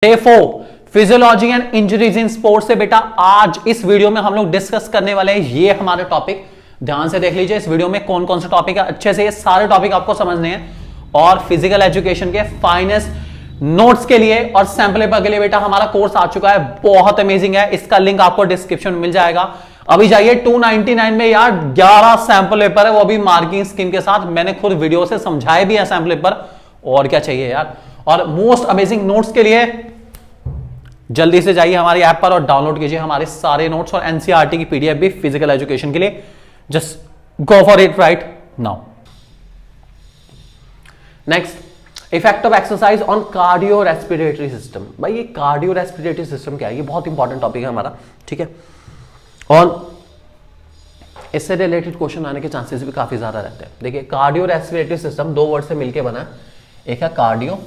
Day 4 physiology and injuries in sports से बेटा आज इस वीडियो में हम लोग डिस्कस करने वाले हैं ये हमारे टॉपिक। ध्यान से देख लीजिए इस वीडियो में कौन कौन से टॉपिक है, अच्छे से ये सारे टॉपिक आपको समझने हैं। और फिजिकल एजुकेशन के फाइनेस्ट नोट्स के लिए और सैंपल पेपर के लिए बेटा हमारा कोर्स आ चुका है, बहुत अमेजिंग है। इसका लिंक आपको डिस्क्रिप्शन में मिल जाएगा। अभी जाइए 299 में यार 11 सैंपल पेपर है, वो भी मार्किंग स्कीम के साथ। मैंने खुद वीडियो से समझाए भी है सैंपल पेपर, और क्या चाहिए यार। और मोस्ट अमेजिंग नोट्स के लिए जल्दी से जाइए हमारी ऐप पर और डाउनलोड कीजिए हमारे सारे नोट्स और एनसीईआरटी की पीडीएफ भी फिजिकल एजुकेशन के लिए। Just go for it right now. Next, effect of exercise on cardio respiratory system. भाई ये कार्डियो रेस्पिरेटरी सिस्टम क्या है, ये बहुत इंपॉर्टेंट टॉपिक है हमारा, ठीक है। और इससे रिलेटेड क्वेश्चन आने के चांसेस भी काफी ज्यादा रहते हैं। देखिए कार्डियो रेस्पिरेटरी सिस्टम दो वर्ड से मिलकर बना है, एक है कार्डियो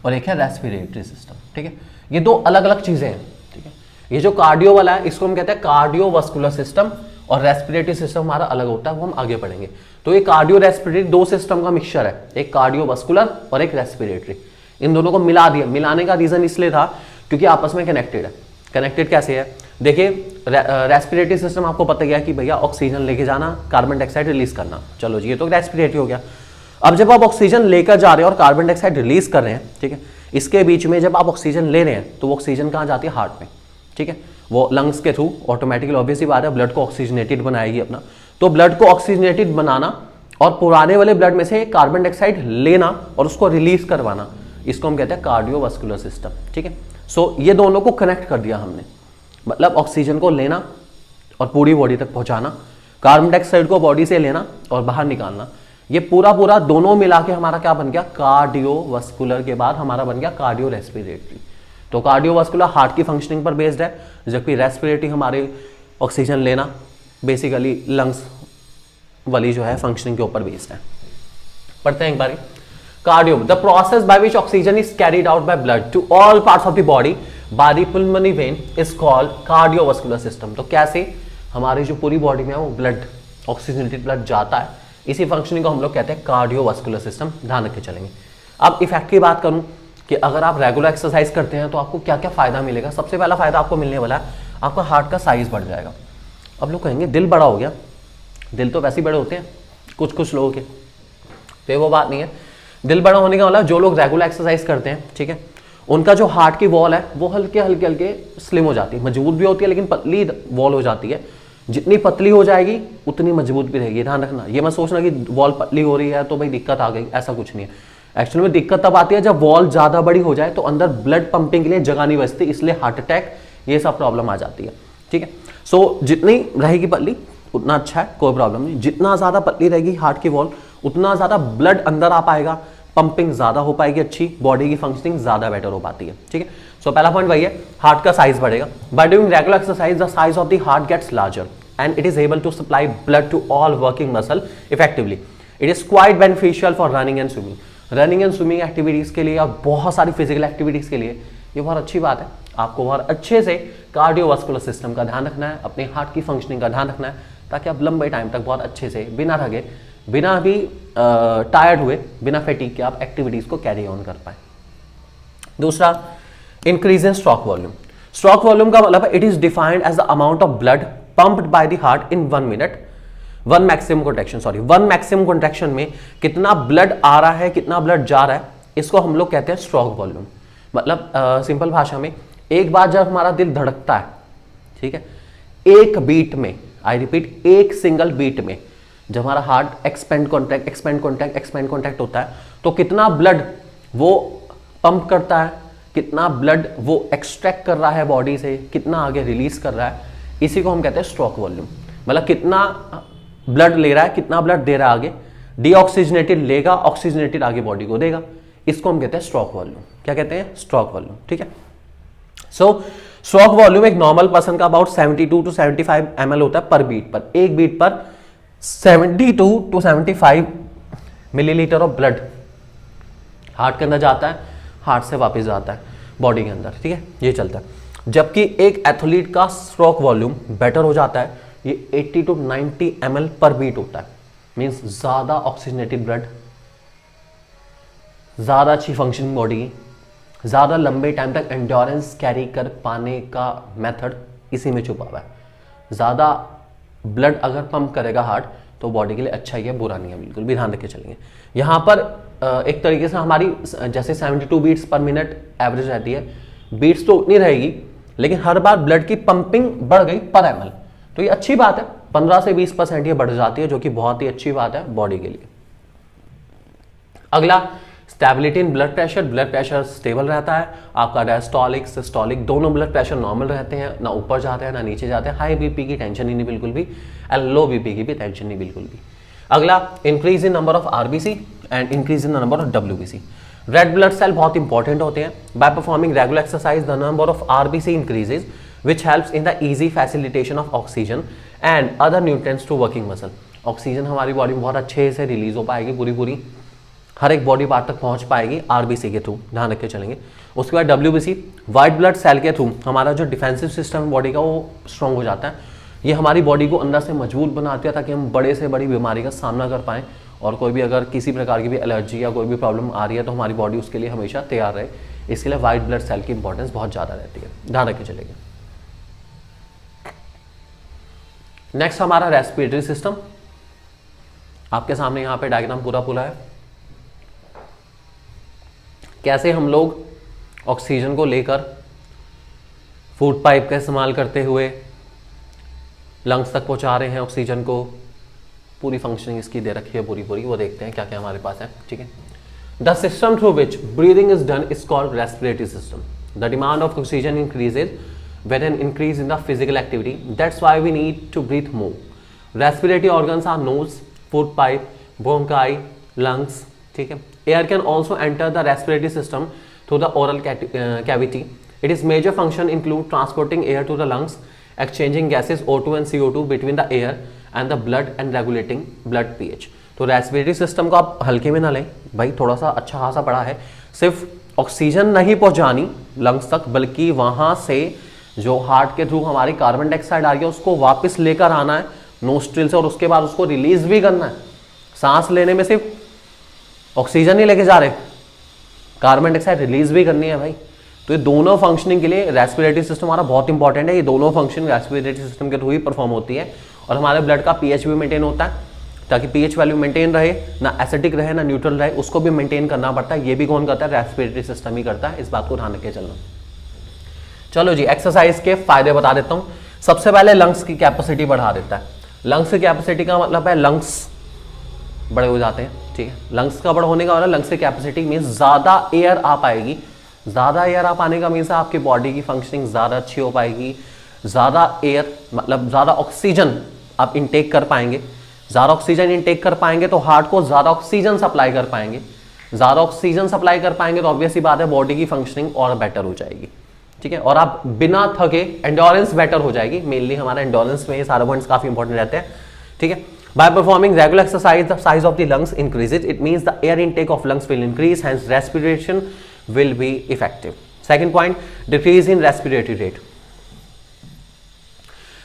और एक है रेस्पिरेटरी सिस्टम, ठीक है। ये दो अलग अलग चीजें हैं, ठीक है। ये जो कार्डियो वाला है इसको हम कहते हैं कार्डियोवास्कुलर सिस्टम, और रेस्पिरेटरी सिस्टम हमारा अलग होता है, वो हम आगे पढ़ेंगे। तो ये कार्डियो रेस्पिरेटरी दो सिस्टम का मिक्सचर है, एक कार्डियोवास्कुलर और एक रेस्पिरेटरी। इन दोनों को मिला दिया। मिलाने का रीजन इसलिए था क्योंकि आपस में कनेक्टेड है। कनेक्टेड कैसे है, देखिए रेस्पिरेटरी सिस्टम आपको पता गया कि भैया ऑक्सीजन लेके जाना, कार्बन डाइऑक्साइड रिलीज करना, चलो जी ये तो रेस्पिरेटरी हो गया। अब जब आप ऑक्सीजन लेकर जा रहे हैं और कार्बन डाइऑक्साइड रिलीज कर रहे हैं, ठीक है, इसके बीच में जब आप ऑक्सीजन ले रहे हैं तो वो ऑक्सीजन कहाँ जाती है, हार्ट में, ठीक है। वो लंग्स के थ्रू ऑटोमेटिकली ऑब्वियस ही बात है ब्लड को ऑक्सीजनेटेड बनाएगी अपना। तो ब्लड को ऑक्सीजनेटेड बनाना और पुराने वाले ब्लड में से कार्बन डाइऑक्साइड लेना और उसको रिलीज करवाना, इसको हम कहते हैं कार्डियोवास्कुलर सिस्टम, ठीक है। सो ये दोनों को कनेक्ट कर दिया हमने, मतलब ऑक्सीजन को लेना और पूरी बॉडी तक पहुंचाना, कार्बन डाइऑक्साइड को बॉडी से लेना और बाहर निकालना, ये पूरा पूरा दोनों मिला के हमारा क्या बन गया, कार्डियोवास्कुलर के बाद हमारा बन गया कार्डियो रेस्पिरेटरी। तो कार्डियोवास्कुलर हार्ट की फंक्शनिंग पर बेस्ड है, जबकि रेस्पिरेटरी हमारे ऑक्सीजन लेना बेसिकली लंग्स वाली जो है फंक्शनिंग के ऊपर बेस्ड है। पढ़ते हैं एक बारी। Cardio, the process by which oxygen is carried out by blood to all parts of the body by the pulmonary vein is called cardiovascular system. तो कैसे हमारी जो पूरी बॉडी में है वो ब्लड ऑक्सीजनेटेड ब्लड जाता है, इसी फंक्शनिंग को हम लोग कहते हैं कार्डियोवास्कुलर सिस्टम। ध्यान रख के चलेंगे। अब इफेक्ट की बात करूं कि अगर आप रेगुलर एक्सरसाइज करते हैं तो आपको क्या क्या फायदा मिलेगा। सबसे पहला फायदा आपको मिलने वाला है, आपका हार्ट का साइज बढ़ जाएगा। अब लोग कहेंगे दिल बड़ा हो गया, दिल तो वैसे ही बड़े होते हैं कुछ कुछ लोगों के, तो वो बात नहीं है। दिल बड़ा होने का मतलब जो लोग रेगुलर एक्सरसाइज करते हैं, ठीक है, उनका जो हार्ट की वॉल है वो हल्के हल्के हल्के स्लिम हो जाती है, मजबूत भी होती है लेकिन पतली वॉल हो जाती है। जितनी पतली हो जाएगी उतनी मजबूत भी रहेगी। ध्यान रखना, ये मत सोचना कि वॉल पतली हो रही है तो भाई दिक्कत आ गई, ऐसा कुछ नहीं है। एक्चुअली में दिक्कत तब आती है जब वॉल ज्यादा बड़ी हो जाए तो अंदर ब्लड पंपिंग के लिए जगह नहीं बचती, इसलिए हार्ट अटैक ये सब प्रॉब्लम आ जाती है, ठीक है। सो जितनी रहेगी पतली उतना अच्छा है, कोई प्रॉब्लम नहीं। जितना ज्यादा पतली रहेगी हार्ट की वॉल उतना ज्यादा ब्लड अंदर आ पाएगा, पंपिंग ज्यादा हो पाएगी, अच्छी बॉडी की फंक्शनिंग ज्यादा बेटर हो पाती है, ठीक है। सो पहला पॉइंट वही है, हार्ट का साइज बढ़ेगा। By doing regular exercise the size of the heart gets larger and it is able to supply blood to all working muscle effectively. It is quite beneficial for running and swimming. Running and swimming activities के लिए और बहुत सारी physical activities के लिए ये बहुत अच्छी बात है। आपको बहुत अच्छे से कार्डियोवास्कुलर सिस्टम का ध्यान रखना है, अपने हार्ट की फंक्शनिंग का ध्यान रखना है, ताकि आप लंबे टाइम तक बहुत अच्छे से बिना थके, बिना भी टायर्ड हुए, बिना फैटिग के आप एक्टिविटीज को कैरी ऑन कर पाए। दूसरा, increase in stroke volume. Stroke volume का मतलब it is defined as the amount of blood pumped by the heart in 1 minute, one maximum contraction में कितना ब्लड आ रहा है, कितना ब्लड जा रहा है, इसको हम लोग कहते हैं स्ट्रोक वॉल्यूम। मतलब सिंपल भाषा में एक बार जब हमारा दिल धड़कता है, ठीक है, एक बीट में, आई रिपीट एक सिंगल बीट में जब हमारा हार्ट एक्सपेंड कॉन्ट्रैक्ट होता है तो कितना ब्लड वो पंप करता है, कितना ब्लड वो एक्सट्रैक्ट कर रहा है बॉडी से, कितना आगे रिलीज कर रहा है, इसी को हम कहते हैं स्ट्रोक वॉल्यूम। मतलब कितना ब्लड ले रहा है, कितना ब्लड दे रहा है आगे, डीऑक्सीजनेटेड लेगा, ऑक्सीजनेटेड आगे बॉडी को देगा, इसको हम कहते हैं स्ट्रोक वॉल्यूम। क्या कहते हैं, स्ट्रोक वॉल्यूम, ठीक है। सो स्ट्रोक वॉल्यूम एक नॉर्मल पर्सन का अबाउट 72 to 75 ml होता है पर बीट पर। एक बीट पर 72 to 75 millilitre of blood heart के अंदर जाता है, हार्ट से वापस आता है बॉडी के अंदर, ठीक है, ये चलता है। जबकि एक एथलीट का स्ट्रोक वॉल्यूम बेटर हो जाता है, ये 80 to 90 ml पर बीट होता है। मींस ज्यादा ऑक्सीजनेटेड ब्लड, ज्यादा अच्छी फंक्शनिंग बॉडी की, ज़्यादा लंबे टाइम तक एंड्योरेंस कैरी कर पाने का मेथड इसी में छुपा हुआ है। ज़्यादा ब्लड अगर पंप करेगा हार्ट तो बॉडी के लिए अच्छा ही है, बुरा नहीं है, बिल्कुल भी ध्यान रख के चलेंगे। यहाँ पर एक तरीके से हमारी जैसे 72 बीट्स पर मिनट एवरेज रहती है, बीट्स तो उतनी रहेगी लेकिन हर बार ब्लड की पंपिंग बढ़ गई पर ml, तो ये अच्छी बात है, 15 से 20% ये बढ़ जाती है, जो कि बहुत ही अच्छी बात है बॉडी के लिए। अगला stability in blood pressure stable रहता है आपका। डायस्टोलिक सिस्टोलिक दोनों ब्लड प्रेशर नॉर्मल रहते हैं, ना ऊपर जाते हैं ना नीचे जाते हैं। हाई बीपी की टेंशन ही नहीं बिल्कुल भी, एंड लो बीपी की भी टेंशन नहीं बिल्कुल भी। अगला increase in number of RBC and increase in the number of WBC. Red blood cell बहुत इंपॉर्टेंट होते हैं। By performing regular exercise the number of RBC increases which helps in the easy facilitation of oxygen and other nutrients to working muscle. Oxygen हमारी body में बहुत अच्छे से release हो पाएगी, पूरी हर एक बॉडी पार्ट तक पहुंच पाएगी आरबीसी के थ्रू, ध्यान रख के चलेंगे। उसके बाद डब्ल्यूबीसी व्हाइट ब्लड सेल के थ्रू हमारा जो डिफेंसिव सिस्टम बॉडी का वो स्ट्रांग हो जाता है। ये हमारी बॉडी को अंदर से मजबूत बनाती है ताकि हम बड़े से बड़ी बीमारी का सामना कर पाएँ, और कोई भी अगर किसी प्रकार की भी एलर्जी या कोई भी प्रॉब्लम आ रही है तो हमारी बॉडी उसके लिए हमेशा तैयार रहे। इसके लिए व्हाइट ब्लड सेल की इंपॉर्टेंस बहुत ज़्यादा रहती है, ध्यान रख के चलेंगे। नेक्स्ट हमारा रेस्पिरेटरी सिस्टम, आपके सामने यहाँ पे डायग्राम पूरा है, कैसे हम लोग ऑक्सीजन को लेकर फूड पाइप का इस्तेमाल करते हुए लंग्स तक पहुंचा रहे हैं ऑक्सीजन को। पूरी फंक्शनिंग इसकी दे रखी है पूरी, वो देखते हैं क्या क्या हमारे पास है, ठीक है। The system through which breathing is done is called respiratory system. The demand of oxygen increases with an increase in the physical activity. That's why we need to breathe more. Respiratory organs are nose, food pipe, bronchi, lungs. ठीक है. Air can also enter the respiratory system through the oral cavity. Its major function include transporting air to the lungs, exchanging gases O2 and CO2 between the air and the blood and regulating blood pH. तो respiratory system को आप हल्के में ना लें भाई, थोड़ा सा अच्छा खासा पड़ा है। सिर्फ ऑक्सीजन नहीं पहुंचानी लंग्स तक, बल्कि वहां से जो हार्ट के थ्रू हमारी कार्बन डाइऑक्साइड आ रही है उसको वापस लेकर आना है नोस्ट्रिल से, और उसके बाद उसको रिलीज भी करना है। सांस लेने में सिर्फ ऑक्सीजन नहीं लेके जा रहे, कार्बन डाइऑक्साइड रिलीज भी करनी है भाई। तो ये दोनों फंक्शनिंग के लिए रेस्पिरेटरी सिस्टम हमारा बहुत इंपॉर्टेंट है। ये दोनों फंक्शन रेस्पिरेटरी सिस्टम के थ्रू ही परफॉर्म होती है, और हमारे ब्लड का पीएच भी मेंटेन होता है, ताकि पीएच वैल्यू मेंटेन रहे, ना एसिडिक रहे ना न्यूट्रल रहे, उसको भी मेंटेन करना पड़ता है। ये भी कौन करता है? रेस्पिरेटरी सिस्टम ही करता है। इस बात को ध्यान रख के चलना। चलो जी, एक्सरसाइज के फायदे बता देता हूं। सबसे पहले लंग्स की कैपेसिटी बढ़ा देता है। लंग्स की कैपेसिटी का मतलब है लंग्स बड़े हो जाते हैं, ठीक है। लंग्स का बड़ा होने का मतलब लंग्स की कैपेसिटी मीन्स ज्यादा एयर आ पाएगी। ज्यादा एयर आ पाने का मीन्स आपकी बॉडी की फंक्शनिंग ज्यादा अच्छी हो पाएगी। ज्यादा एयर मतलब ज्यादा ऑक्सीजन आप इनटेक कर पाएंगे। ज्यादा ऑक्सीजन इनटेक कर पाएंगे तो हार्ट को ज्यादा ऑक्सीजन सप्लाई कर पाएंगे। ज्यादा ऑक्सीजन सप्लाई कर पाएंगे तो ऑब्वियस सी बात है बॉडी की फंक्शनिंग और बेटर हो जाएगी, ठीक है। और आप बिना थके एंडोरेंस बेटर हो जाएगी। मेनली हमारा एंडोरेंस में ये सारे पॉइंट्स काफी इंपॉर्टेंट रहते हैं, ठीक है। Bye performing regular exercise the size of the lungs increases, it means the air intake of lungs will increase, hence respiration will be effective. Second point, decrease in respiratory rate.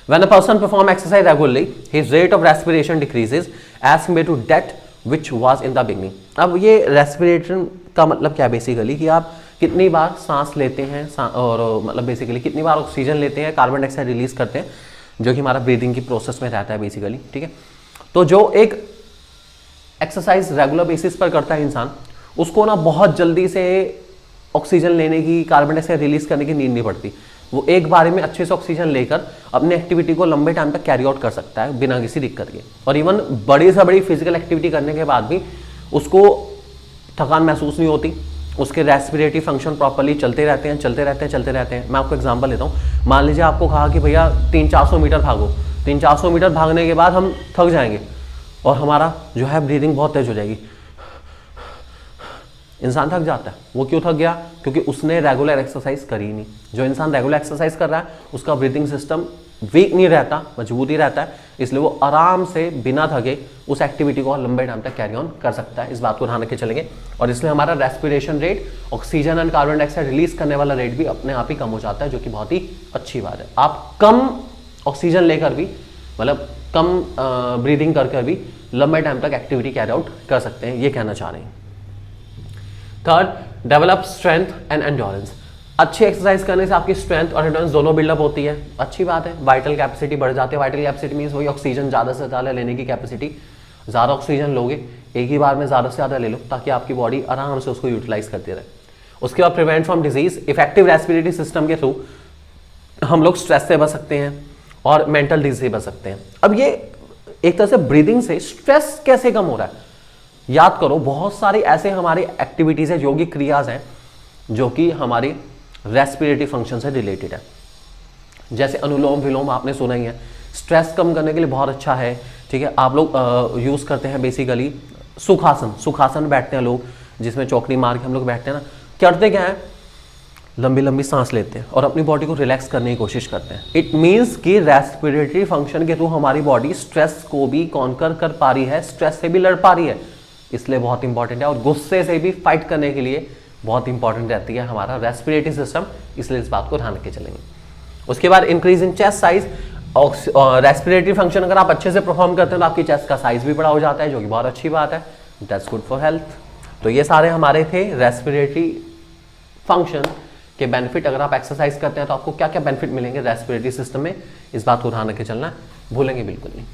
When a person perform exercise regularly, his rate of respiration decreases as compared to that which was in the beginning. अब ये respiration का मतलब क्या है basically, कि आप कितनी बार सांस लेते हैं और मतलब बेसिकली कितनी बार ऑक्सीजन लेते हैं, कार्बन डाइऑक्साइड रिलीज करते हैं, जो कि हमारा ब्रीदिंग की प्रोसेस में रहता है बेसिकली, ठीक है। तो जो एक एक्सरसाइज रेगुलर बेसिस पर करता है इंसान, उसको ना बहुत जल्दी से ऑक्सीजन लेने की, कार्बन डाइऑक्साइड रिलीज करने की नीड नहीं पड़ती। वो एक बारे में अच्छे से ऑक्सीजन लेकर अपने एक्टिविटी को लंबे टाइम तक कैरी आउट कर सकता है बिना किसी दिक्कत के। और इवन बड़ी से बड़ी फिजिकल एक्टिविटी करने के बाद भी उसको थकान महसूस नहीं होती। उसके रेस्पिरेटरी फंक्शन प्रॉपर्ली चलते रहते हैं। मैं आपको एग्जांपल लेता हूँ। मान लीजिए आपको कहा कि भैया 300-400 मीटर भागो। 300-400 मीटर भागने के बाद हम थक जाएंगे और हमारा जो है ब्रीदिंग बहुत तेज हो जाएगी। इंसान थक जाता है। वो क्यों थक गया? क्योंकि उसने रेगुलर एक्सरसाइज करी नहीं। जो इंसान रेगुलर एक्सरसाइज कर रहा है उसका ब्रीदिंग सिस्टम वीक नहीं रहता, मजबूत ही रहता है, इसलिए वो आराम से बिना थके उस एक्टिविटी को लंबे टाइम तक कैरी ऑन कर सकता है। इस बात को ध्यान रख के चलेंगे। और इसलिए हमारा respiration rate, oxygen and carbon dioxide release करने वाला रेट भी अपने आप ही कम हो जाता है, जो कि बहुत ही अच्छी बात है। आप कम ऑक्सीजन लेकर भी, मतलब कम ब्रीदिंग कर भी लंबे टाइम तक एक्टिविटी कैरी आउट कर सकते हैं, ये कहना चाह रहे हैं। Third, develop strength and endurance. अच्छी एक्सरसाइज करने से आपकी स्ट्रेंथ और एंड्योरेंस दोनों बिल्डअप होती है, अच्छी बात है। वाइटल कैपेसिटी बढ़ जाती है। वाइटल कैपेसिटी मीन्स वही ऑक्सीजन ज़्यादा से ज़्यादा लेने की कैपेसिटी। ज़्यादा ऑक्सीजन लोगे, एक ही बार में ज़्यादा से ज़्यादा ले लो ताकि आपकी बॉडी आराम से उसको यूटिलाइज करती रहे। उसके बाद prevent from disease. Effective respiratory system के थ्रू हम लोग स्ट्रेस से बच सकते हैं और मेंटल डिजीज से बच सकते हैं। अब ये एक तरह से ब्रीदिंग से स्ट्रेस कैसे कम हो रहा है, याद करो बहुत सारी ऐसे हमारी एक्टिविटीज है, योगिक क्रियाज हैं जो कि हमारी रेस्पिरेटरी फंक्शन से रिलेटेड है। जैसे अनुलोम विलोम आपने सुना ही है, स्ट्रेस कम करने के लिए बहुत अच्छा है। ठीक है, आप लोग यूज करते हैं बेसिकली सुखासन। सुखासन बैठते हैं लोग, जिसमें चौकड़ी मार के हम लोग बैठते हैं ना, करते क्या है, लंबी लंबी सांस लेते हैं और अपनी बॉडी को रिलैक्स करने की कोशिश करते हैं। इट मीन्स कि रेस्पिरेटरी फंक्शन के थ्रू हमारी बॉडी स्ट्रेस को भी कॉन्कर कर पा रही है, स्ट्रेस से भी लड़ पा रही है, इसलिए बहुत इंपॉर्टेंट है। और गुस्से से भी फाइट करने के लिए बहुत इंपॉर्टेंट रहती है हमारा रेस्पिरेटरी सिस्टम, इसलिए इस बात को ध्यान रखे चलेंगे। उसके बाद increase in chest size. Respiratory function अगर आप अच्छे से परफॉर्म करते हैं तो आपकी चेस्ट का साइज भी बड़ा हो जाता है, जो कि बहुत अच्छी बात है। That's good for health. तो ये सारे हमारे थे रेस्पिरेटरी फंक्शन के बेनिफिट। अगर आप एक्सरसाइज करते हैं तो आपको क्या क्या बेनिफिट मिलेंगे रेस्पिरेटरी सिस्टम में, इस बात को ध्यान रखे चलना है, भूलेंगे बिल्कुल नहीं।